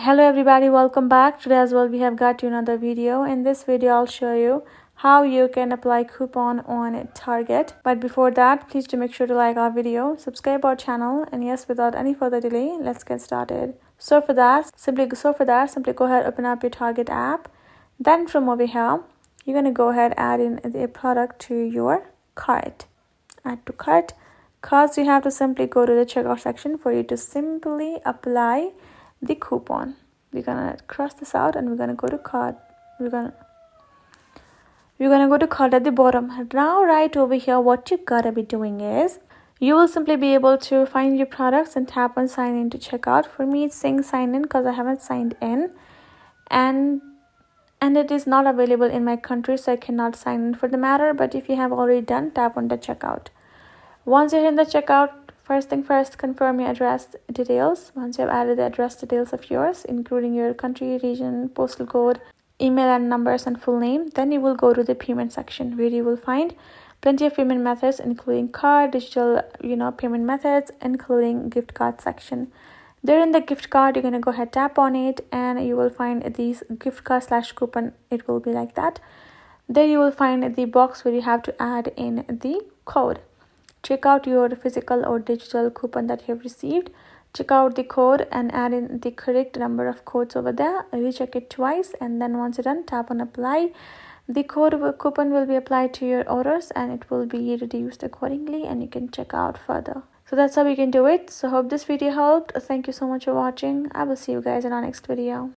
Hello everybody, welcome back. Today as well we have got you another video. In this video I'll show you how you can apply coupon on Target. But before that, please do make sure to like our video, subscribe our channel, and yes, without any further delay, let's get started. So for that, simply go ahead, open up your Target app. Then from over here, you're gonna go ahead, add in a product to your cart. Add to cart. Cause you have to simply go to the checkout section for you to simply apply the coupon. We're gonna cross this out and we're gonna go to cart. We're gonna go to cart at the bottom. Now right over here, what you gotta be doing is you will simply be able to find your products and tap on sign in to checkout. For me it's saying sign in because I haven't signed in, and it is not available in my country, so I cannot sign in for the matter. But if you have already done, tap on the checkout. Once you're in the checkout, first thing first, confirm your address details. Once you have added the address details of yours, including your country, region, postal code, email and numbers, and full name, then you will go to the payment section where you will find plenty of payment methods, including card, digital, payment methods, including gift card section. There in the gift card, you're gonna go ahead, tap on it, and you will find these gift card / coupon. It will be like that. There you will find the box where you have to add in the code. Check out your physical or digital coupon that you have received. Check out the code and add in the correct number of codes over there. Recheck it twice, and then once you're done, tap on apply. The coupon will be applied to your orders and it will be reduced accordingly, and you can check out further. So that's how you can do it. So hope this video helped. Thank you so much for watching. I will see you guys in our next video.